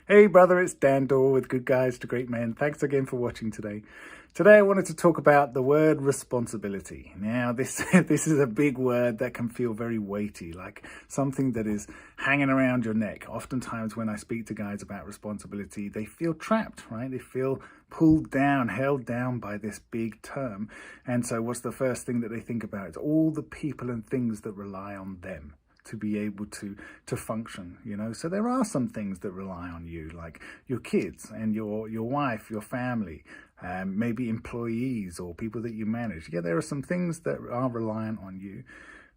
Hey brother, it's Dan Dorr with Good Guys to Great Men. Thanks again for watching today. Today I wanted to talk about the word responsibility. Now this is a big word that can feel very weighty, like something that is hanging around your neck. Oftentimes when I speak to guys about responsibility, they feel trapped, right? They feel pulled down, held down by this big term. And so what's the first thing that they think about? It's all the people and things that rely on them to be able to function, you know. So there are some things that rely on you, like your kids and your wife, your family, maybe employees or people that you manage. Yeah, there are some things that are reliant on you.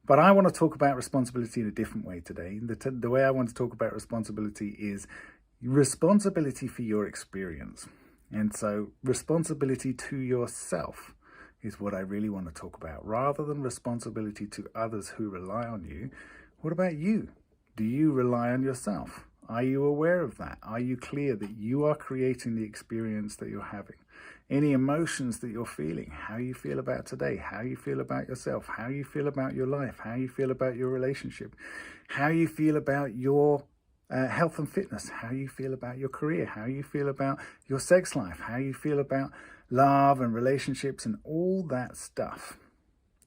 But I want to talk about responsibility in a different way today. The way I want to talk about responsibility is responsibility for your experience. And so responsibility to yourself is what I really want to talk about, rather than responsibility to others who rely on you. What about you? Do you rely on yourself? Are you aware of that? Are you clear that you are creating the experience that you're having? Any emotions that you're feeling, how you feel about today, how you feel about yourself, how you feel about your life, how you feel about your relationship, how you feel about your health and fitness, how you feel about your career, how you feel about your sex life, how you feel about love and relationships and all that stuff.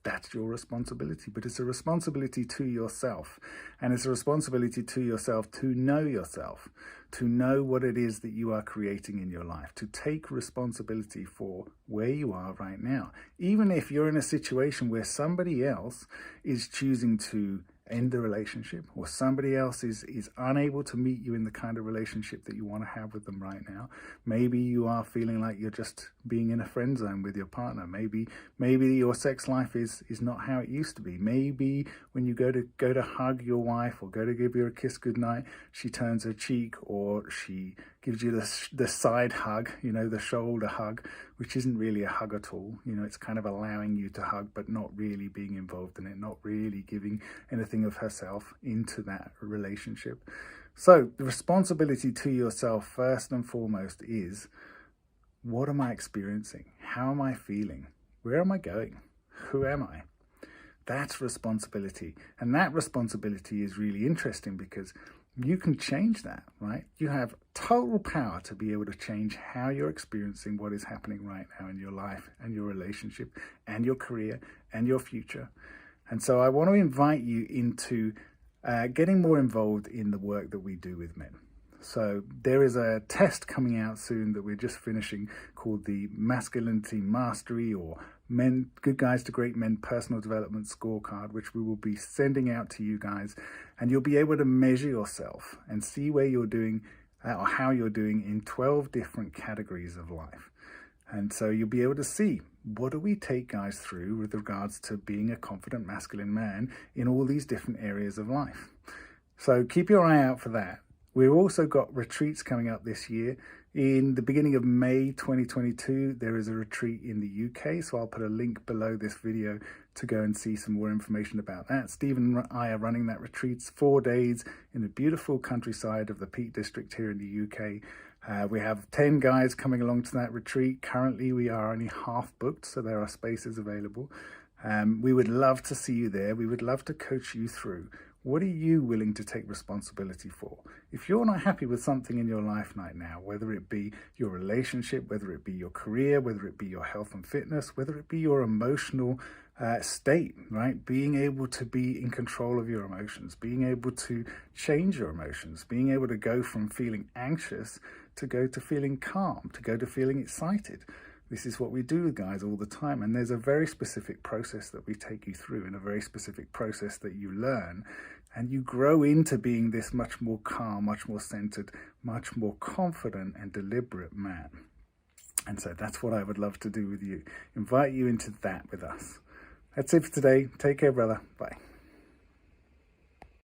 That's your responsibility, but it's a responsibility to yourself. And it's a responsibility to yourself to know what it is that you are creating in your life, to take responsibility for where you are right now. Even if you're in a situation where somebody else is choosing to end the relationship, or somebody else is unable to meet you in the kind of relationship that you want to have with them right now. Maybe you are feeling like you're just being in a friend zone with your partner. Maybe your sex life is not how it used to be. Maybe when you go to hug your wife or go to give her a kiss goodnight, she turns her cheek or she gives you the side hug, you know, the shoulder hug, which isn't really a hug at all. You know, it's kind of allowing you to hug, but not really being involved in it, not really giving anything of herself into that relationship. So the responsibility to yourself, first and foremost, is: what am I experiencing? How am I feeling? Where am I going? Who am I? That's responsibility. And that responsibility is really interesting because you can change that, right? You have total power to be able to change how you're experiencing what is happening right now in your life and your relationship and your career and your future. And so I want to invite you into getting more involved in the work that we do with men. So there is a test coming out soon that we're just finishing called the Masculinity Mastery, or Good Guys to Great Men Personal Development Scorecard, which we will be sending out to you guys. And you'll be able to measure yourself and see where you're doing or how you're doing in 12 different categories of life. And so you'll be able to see, what do we take guys through with regards to being a confident masculine man in all these different areas of life. So keep your eye out for that. We've also got retreats coming up this year. In the beginning of May 2022, there is a retreat in the UK, so I'll put a link below this video to go and see some more information about that. Steve and I are running that retreat. It's 4 days in the beautiful countryside of the Peak District here in the UK. We have 10 guys coming along to that retreat. Currently, we are only half booked, so there are spaces available. We would love to see you there. We would love to coach you through. What are you willing to take responsibility for? If you're not happy with something in your life right now, whether it be your relationship, whether it be your career, whether it be your health and fitness, whether it be your emotional state, right? Being able to be in control of your emotions, being able to change your emotions, being able to go from feeling anxious to go to feeling calm, to go to feeling excited. This is what we do with guys all the time. And there's a very specific process that we take you through, and a very specific process that you learn. And you grow into being this much more calm, much more centered, much more confident and deliberate man. And so that's what I would love to do with you. Invite you into that with us. That's it for today. Take care, brother. Bye.